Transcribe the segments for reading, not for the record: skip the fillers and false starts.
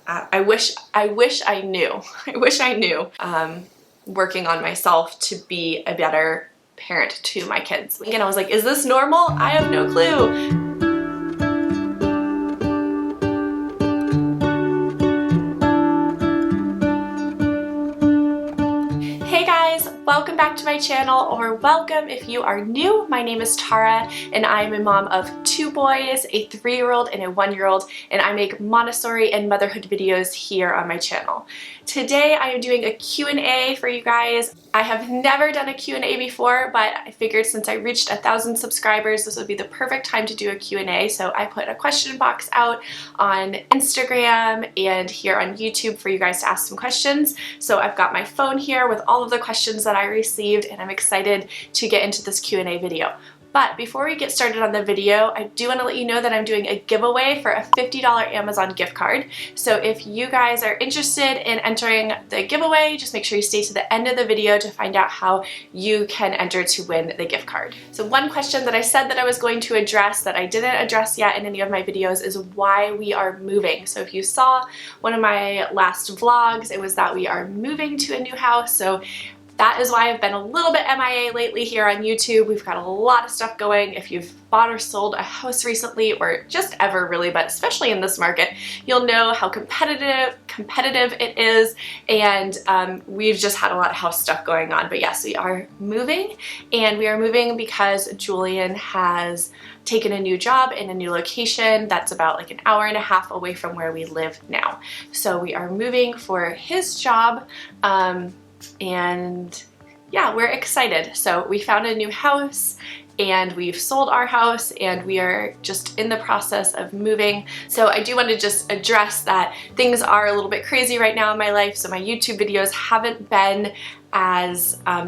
I wish I knew. I wish I knew. Working on myself to be a better parent to my kids. Again, I was like, is this normal? I have no clue. Hey guys, welcome back to my channel, or welcome if you are new. My name is Tara and I am a mom of 2 boys, a 3-year-old and a 1-year-old, and I make Montessori and motherhood videos here on my channel. Today I am doing a Q&A for you guys. I have never done a Q&A before, but I figured since I reached 1,000 subscribers, this would be the perfect time to do a Q&A. So I put a question box out on Instagram and here on YouTube for you guys to ask some questions. So I've got my phone here with all of the questions that I received, and I'm excited to get into this Q&A video. But before we get started on the video, I do want to let you know that I'm doing a giveaway for a $50 Amazon gift card. So if you guys are interested in entering the giveaway, just make sure you stay to the end of the video to find out how you can enter to win the gift card. So one question that I said that I was going to address that I didn't address yet in any of my videos is why we are moving. So if you saw one of my last vlogs, it was that we are moving to a new house. So that is why I've been a little bit MIA lately here on YouTube. We've got a lot of stuff going. If you've bought or sold a house recently, or just ever really, but especially in this market, you'll know how competitive it is, and we've just had a lot of house stuff going on. But yes, we are moving, and we are moving because Julian has taken a new job in a new location that's about like an hour and a half away from where we live now. So we are moving for his job. And yeah, we're excited. So we found a new house and we've sold our house and we are just in the process of moving. So I do want to just address that things are a little bit crazy right now in my life. So my YouTube videos haven't been as my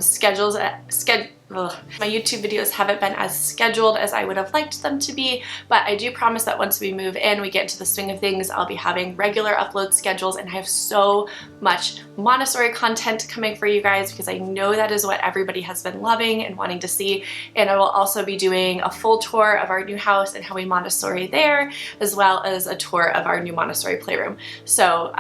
YouTube videos haven't been as scheduled as I would have liked them to be, but I do promise that once we move in, we get into the swing of things, I'll be having regular upload schedules, and I have so much Montessori content coming for you guys because I know that is what everybody has been loving and wanting to see. And I will also be doing a full tour of our new house and how we Montessori there, as well as a tour of our new Montessori playroom. So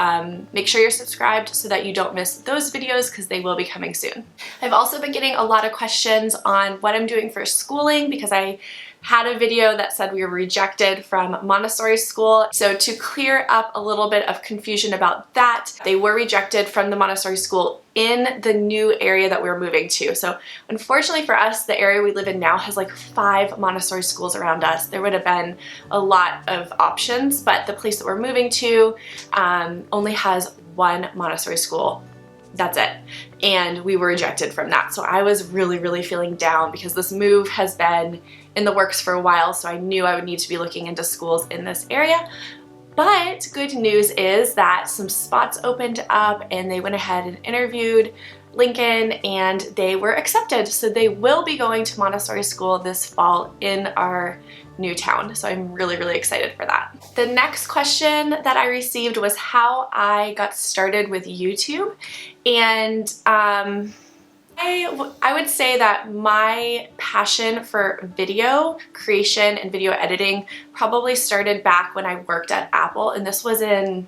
make sure you're subscribed so that you don't miss those videos because they will be coming soon. I've also been getting a lot of questions on what I'm doing for schooling because I had a video that said we were rejected from Montessori school. So to clear up a little bit of confusion about that, they were rejected from the Montessori school in the new area that we're moving to. So unfortunately for us, the area we live in now has like 5 Montessori schools around us. There would have been a lot of options, but the place that we're moving to only has 1 Montessori school. That's it. And we were rejected from that. So I was really feeling down because this move has been in the works for a while. So I knew I would need to be looking into schools in this area. But good news is that some spots opened up and they went ahead and interviewed Lincoln and they were accepted. So they will be going to Montessori school this fall in our new town. So I'm really excited for that. The next question that I received was how I got started with YouTube. And I would say that my passion for video creation and video editing probably started back when I worked at Apple, and this was in,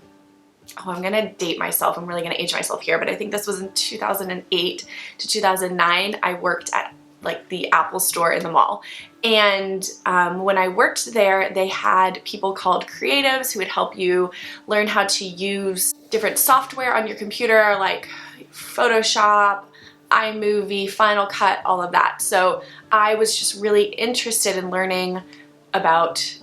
oh, I'm gonna date myself, I'm really gonna age myself here, but I think this was in 2008 to 2009. I worked at like the Apple store in the mall. And when I worked there, they had people called creatives who would help you learn how to use different software on your computer like Photoshop, iMovie, Final Cut, all of that. So I was just really interested in learning about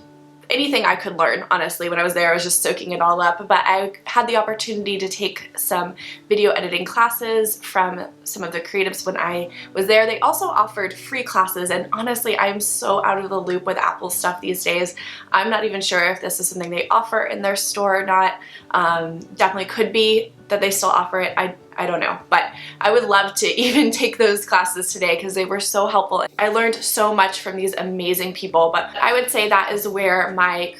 anything I could learn, honestly. When I was there, I was just soaking it all up, but I had the opportunity to take some video editing classes from some of the creatives when I was there. They also offered free classes, and honestly, I'm so out of the loop with Apple stuff these days. I'm not even sure if this is something they offer in their store or not. Definitely could be that they still offer it. I don't know, but I would love to even take those classes today because they were so helpful. I learned so much from these amazing people, but I would say that is where my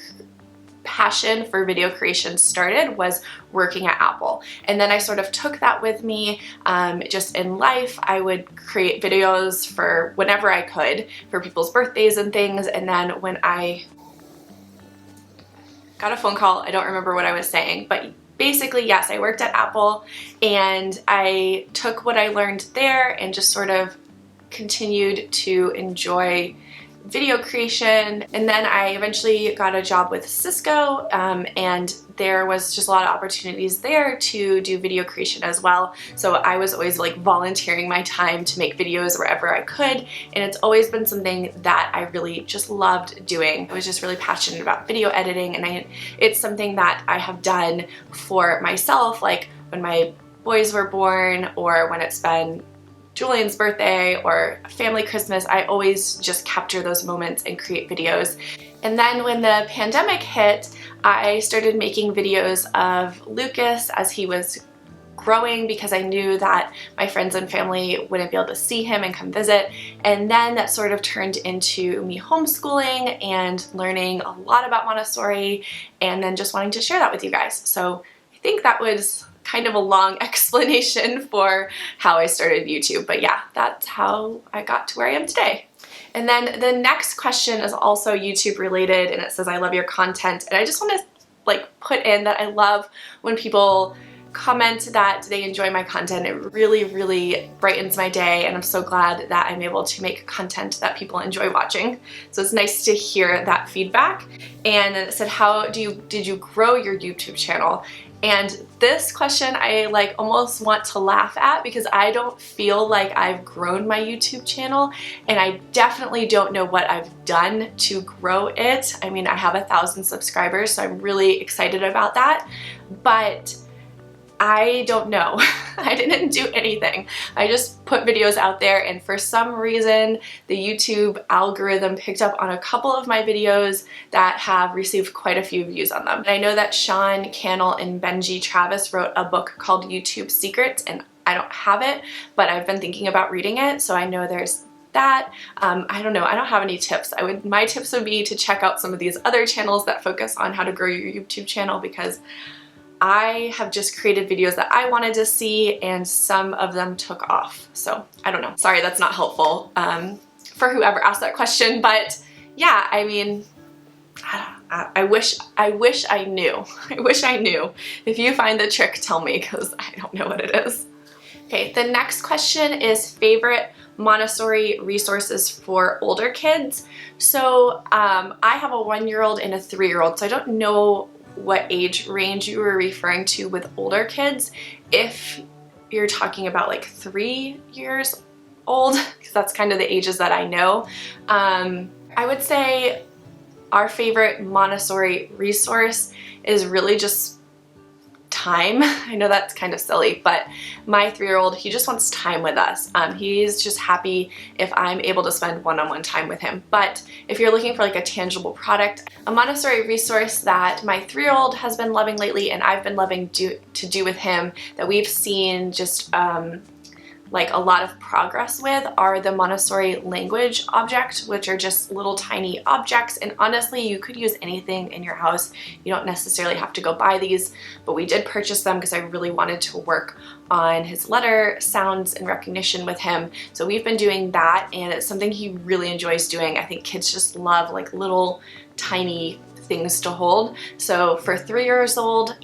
passion for video creation started, was working at Apple. And then I sort of took that with me just in life. I would create videos for whenever I could for people's birthdays and things. And then when I got a phone call, I don't remember what I was saying, but basically, yes, I worked at Apple and I took what I learned there and just sort of continued to enjoy video creation. And then I eventually got a job with Cisco, and there was just a lot of opportunities there to do video creation as well. So I was always like volunteering my time to make videos wherever I could, and it's always been something that I really just loved doing. I was just really passionate about video editing, and it's something that I have done for myself, like when my boys were born or when it's been Julian's birthday or family Christmas. I always just capture those moments and create videos. And then when the pandemic hit, I started making videos of Lucas as he was growing, because I knew that my friends and family wouldn't be able to see him and come visit. And then that sort of turned into me homeschooling and learning a lot about Montessori, and then just wanting to share that with you guys. So I think that was kind of a long explanation for how I started YouTube, but yeah, that's how I got to where I am today. And then the next question is also YouTube related, and it says, I love your content. And I just want to like put in that I love when people comment that they enjoy my content. It really, really brightens my day, and I'm so glad that I'm able to make content that people enjoy watching. So it's nice to hear that feedback. And it said, how did you grow your YouTube channel? And this question I like almost want to laugh at, because I don't feel like I've grown my YouTube channel, and I definitely don't know what I've done to grow it. I mean, I have 1,000 subscribers, so I'm really excited about that, but I don't know. I didn't do anything. I just put videos out there, and for some reason the YouTube algorithm picked up on a couple of my videos that have received quite a few views on them. And I know that Sean Cannell and Benji Travis wrote a book called YouTube Secrets, and I don't have it, but I've been thinking about reading it, so I know there's that. I don't know, I don't have any tips. My tips would be to check out some of these other channels that focus on how to grow your YouTube channel, because I have just created videos that I wanted to see, and some of them took off. So I don't know. Sorry, that's not helpful for whoever asked that question, but yeah, I mean, I wish I knew. I wish I knew. If you find the trick, tell me, because I don't know what it is. Okay, the next question is favorite Montessori resources for older kids. So I have a 1-year-old and a 3-year-old, so I don't know what age range you were referring to with older kids. If you're talking about like 3 years old, because that's kind of the ages that I know, I would say our favorite Montessori resource is really just time. I know that's kind of silly, but my 3-year-old, he just wants time with us. He's just happy if I'm able to spend one-on-one time with him. But if you're looking for like a tangible product, a Montessori resource that my 3-year-old has been loving lately, and I've been loving to do with him, that we've seen just like a lot of progress with, are the Montessori language objects, which are just little tiny objects. And honestly, you could use anything in your house. You don't necessarily have to go buy these, but we did purchase them because I really wanted to work on his letter sounds and recognition with him. So we've been doing that, and it's something he really enjoys doing. I think kids just love like little tiny things to hold. So for 3 years old,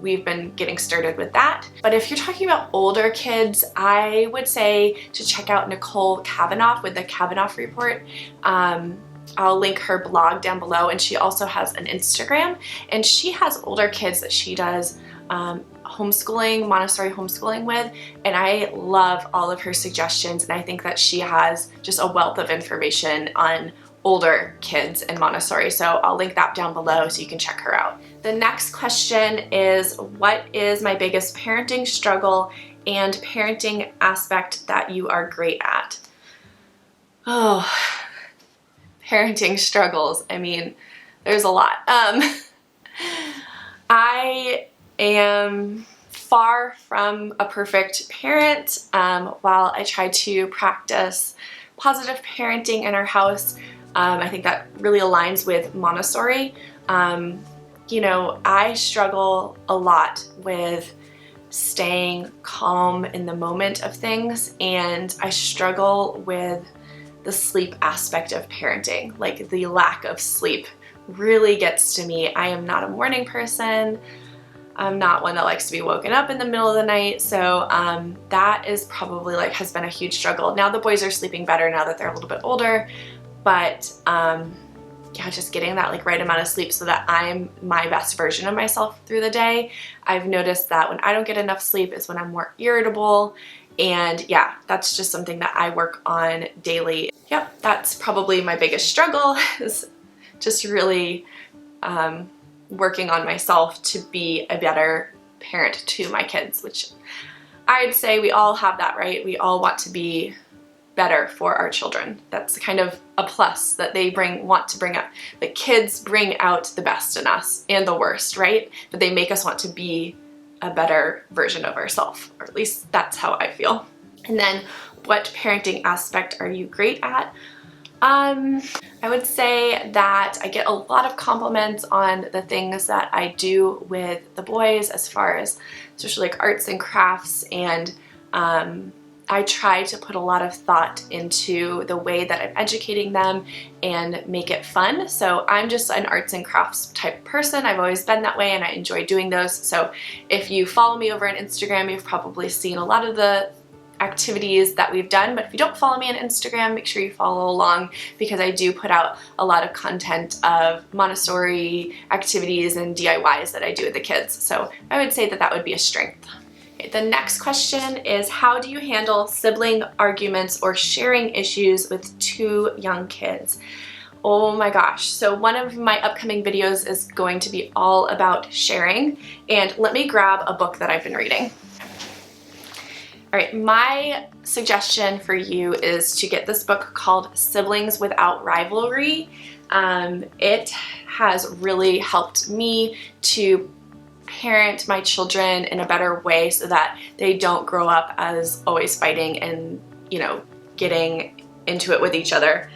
we've been getting started with that. But if you're talking about older kids, I would say to check out Nicole Kavanaugh with the Kavanaugh Report. I'll link her blog down below, and she also has an Instagram, and she has older kids that she does homeschooling, Montessori homeschooling with, and I love all of her suggestions, and I think that she has just a wealth of information on older kids in Montessori, so I'll link that down below so you can check her out. The next question is, what is my biggest parenting struggle and parenting aspect that you are great at? Oh, parenting struggles. I mean, there's a lot. I am far from a perfect parent. While I try to practice positive parenting in our house, I think that really aligns with Montessori. You know, I struggle a lot with staying calm in the moment of things, and I struggle with the sleep aspect of parenting. Like, the lack of sleep really gets to me. I am not a morning person. I'm not one that likes to be woken up in the middle of the night, so that is probably like has been a huge struggle. Now the boys are sleeping better now that they're a little bit older, but yeah, just getting that like right amount of sleep so that I'm my best version of myself through the day. I've noticed that when I don't get enough sleep is when I'm more irritable, and yeah, that's just something that I work on daily. Yep, that's probably my biggest struggle, is just really working on myself to be a better parent to my kids, which I'd say we all have that, right? We all want to be better for our children. That's kind of a plus that they want to bring up. The kids bring out the best in us and the worst, right? But they make us want to be a better version of ourselves, or at least that's how I feel. And then what parenting aspect are you great at? I would say that I get a lot of compliments on the things that I do with the boys, as far as especially like arts and crafts, and I try to put a lot of thought into the way that I'm educating them and make it fun. So I'm just an arts and crafts type person. I've always been that way and I enjoy doing those. So if you follow me over on Instagram, you've probably seen a lot of the activities that we've done, but if you don't follow me on Instagram, make sure you follow along, because I do put out a lot of content of Montessori activities and DIYs that I do with the kids. So I would say that that would be a strength. Okay, the next question is, how do you handle sibling arguments or sharing issues with 2 young kids? Oh my gosh, so one of my upcoming videos is going to be all about sharing, and let me grab a book that I've been reading. All right, my suggestion for you is to get this book called Siblings Without Rivalry. It has really helped me to parent my children in a better way so that they don't grow up as always fighting and, you know, getting into it with each other.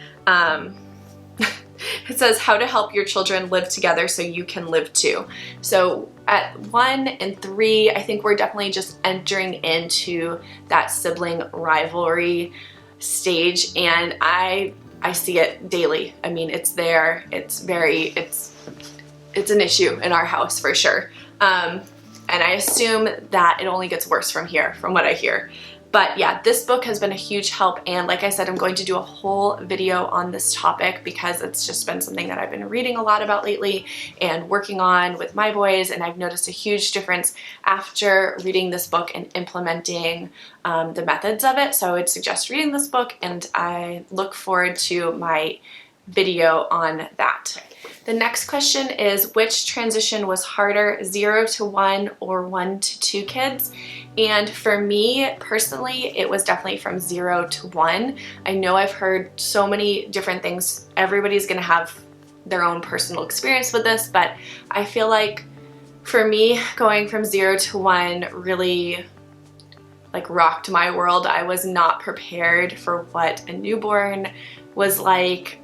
It says how to help your children live together so you can live too. So at 1 and 3, I think we're definitely just entering into that sibling rivalry stage, and I see it daily. I mean, it's there. It's an issue in our house for sure. And I assume that it only gets worse from here, from what I hear. But yeah, this book has been a huge help, and like I said, I'm going to do a whole video on this topic because it's just been something that I've been reading a lot about lately and working on with my boys, and I've noticed a huge difference after reading this book and implementing the methods of it. So I would suggest reading this book, and I look forward to my video on that. The next question is, which transition was harder, 0 to 1 or 1 to 2 kids? And for me personally, it was definitely from 0 to 1. I know I've heard so many different things. Everybody's gonna have their own personal experience with this, but I feel like for me, going from 0 to 1 really like rocked my world. I was not prepared for what a newborn was like.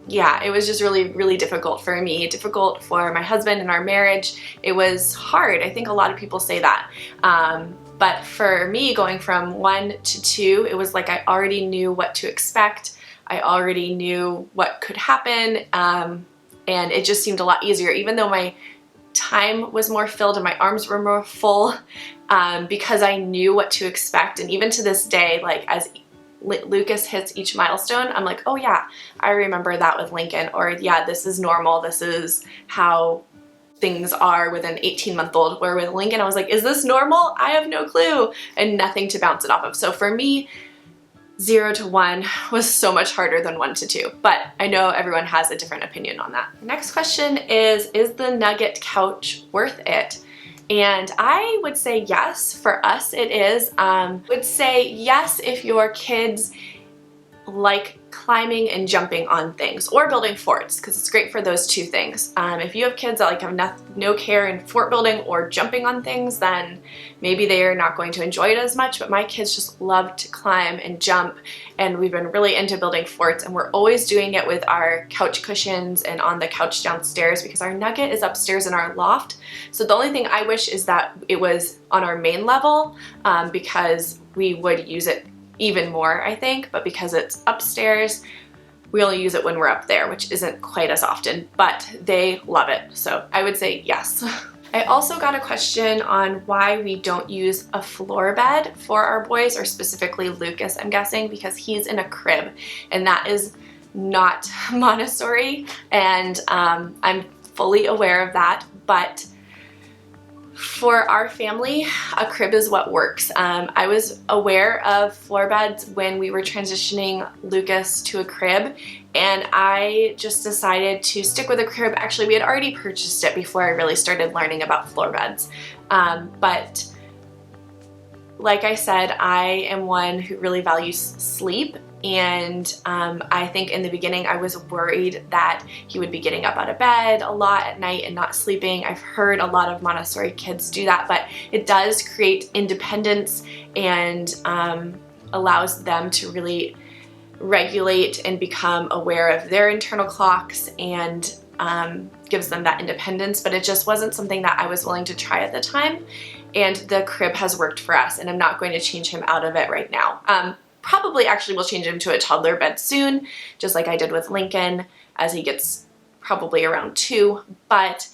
Yeah, it was just really, really difficult for me, difficult for my husband and our marriage. It was hard. I think a lot of people say that. But for me, going from 1 to 2, it was like I already knew what to expect. I already knew what could happen. And it just seemed a lot easier, even though my time was more filled and my arms were more full, because I knew what to expect. And even to this day, like as Lucas hits each milestone, I'm like, oh yeah, I remember that with Lincoln, or yeah, this is normal, this is how things are with an 18-month-old, where with Lincoln I was like, is this normal? I have no clue, and nothing to bounce it off of. So for me, 0 to 1 was so much harder than 1 to 2, but I know everyone has a different opinion on that. Next question is the Nugget couch worth it? And I would say yes, for us it is. I would say yes if your kids like climbing and jumping on things, or building forts, because it's great for those 2 things. If you have kids that like have no care in fort building or jumping on things, then maybe they are not going to enjoy it as much, but my kids just love to climb and jump, and we've been really into building forts, and we're always doing it with our couch cushions and on the couch downstairs, because our Nugget is upstairs in our loft. So the only thing I wish is that it was on our main level, because we would use it even more, I think, but because it's upstairs, we only use it when we're up there, which isn't quite as often, but they love it. So I would say yes. I also got a question on why we don't use a floor bed for our boys, or specifically Lucas, I'm guessing, because he's in a crib, and that is not Montessori, and I'm fully aware of that, but for our family, a crib is what works. I was aware of floor beds when we were transitioning Lucas to a crib, and I just decided to stick with a crib. Actually, we had already purchased it before I really started learning about floor beds. But like I said, I am one who really values sleep, and I think in the beginning I was worried that he would be getting up out of bed a lot at night and not sleeping. I've heard a lot of Montessori kids do that, but it does create independence and allows them to really regulate and become aware of their internal clocks, and gives them that independence. But it just wasn't something that I was willing to try at the time, and the crib has worked for us, and I'm not going to change him out of it right now. Probably actually will change him to a toddler bed soon, just like I did with Lincoln as he gets probably around 2, but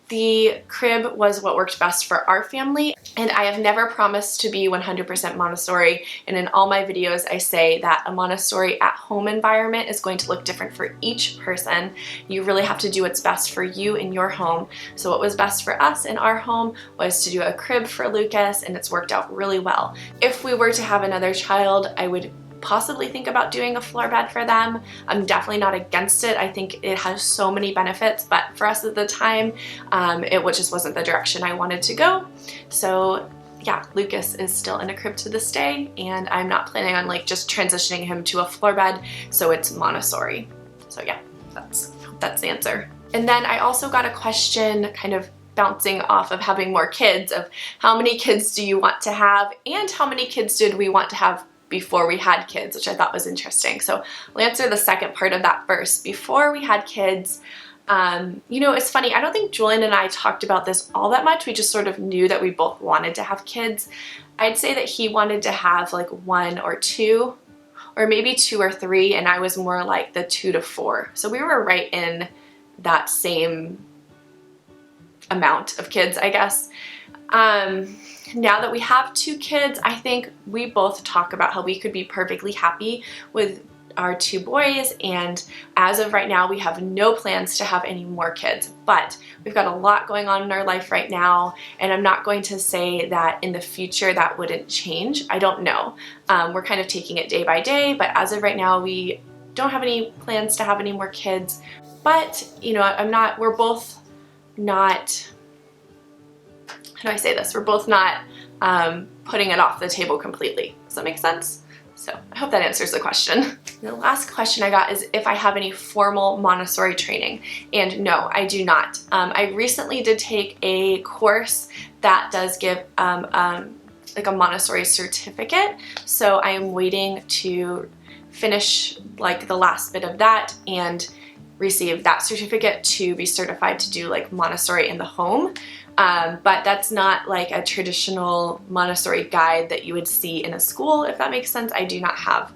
the crib was what worked best for our family, and I have never promised to be 100% Montessori, and in all my videos I say that a Montessori at home environment is going to look different for each person. You really have to do what's best for you in your home. So what was best for us in our home was to do a crib for Lucas, and it's worked out really well. If we were to have another child, I would possibly think about doing a floor bed for them. I'm definitely not against it. I think it has so many benefits, but for us at the time, it just wasn't the direction I wanted to go. So yeah, Lucas is still in a crib to this day, and I'm not planning on like just transitioning him to a floor bed, so it's Montessori. So yeah, that's the answer. And then I also got a question kind of bouncing off of having more kids, of how many kids do you want to have, and how many kids did we want to have before we had kids, which I thought was interesting. So I'll answer the second part of that first. Before we had kids, you know, it's funny, I don't think Julian and I talked about this all that much. We just sort of knew that we both wanted to have kids. I'd say that he wanted to have like 1 or 2, or maybe 2 or 3, and I was more like the 2 to 4. So we were right in that same amount of kids, I guess. Now that we have 2 kids, I think we both talk about how we could be perfectly happy with our 2 boys, and as of right now we have no plans to have any more kids, but we've got a lot going on in our life right now, and I'm not going to say that in the future that wouldn't change. I don't know. We're kind of taking it day by day, but as of right now we don't have any plans to have any more kids. But you know, we're both not, how do I say this? We're both not putting it off the table completely. Does that make sense? So I hope that answers the question. The last question I got is if I have any formal Montessori training, and no, I do not. I recently did take a course that does give like a Montessori certificate, so I am waiting to finish like the last bit of that and receive that certificate to be certified to do like Montessori in the home. But that's not like a traditional Montessori guide that you would see in a school, if that makes sense. I do not have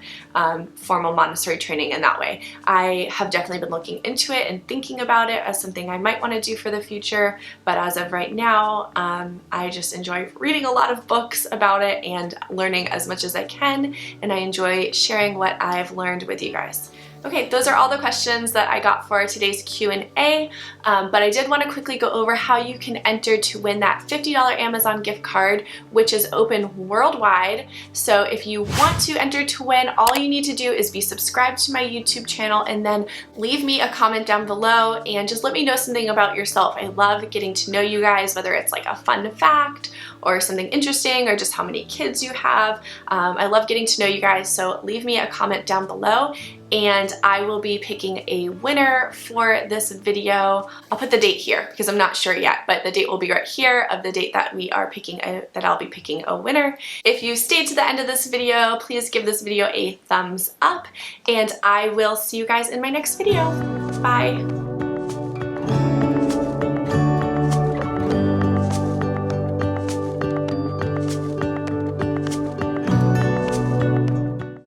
formal Montessori training in that way. I have definitely been looking into it and thinking about it as something I might want to do for the future, but as of right now, I just enjoy reading a lot of books about it and learning as much as I can, and I enjoy sharing what I've learned with you guys. Okay, those are all the questions that I got for today's Q&A, but I did want to quickly go over how you can enter to win that $50 Amazon gift card, which is open worldwide. So if you want to enter to win, all you need to do is be subscribed to my YouTube channel and then leave me a comment down below and just let me know something about yourself. I love getting to know you guys, whether it's like a fun fact or something interesting or just how many kids you have. I love getting to know you guys, so leave me a comment down below and I will be picking a winner for this video. I'll put the date here because I'm not sure yet, but the date will be right here of the date that we are picking that I'll be picking a winner. If you stayed to the end of this video, please give this video a thumbs up, and I will see you guys in my next video. Bye.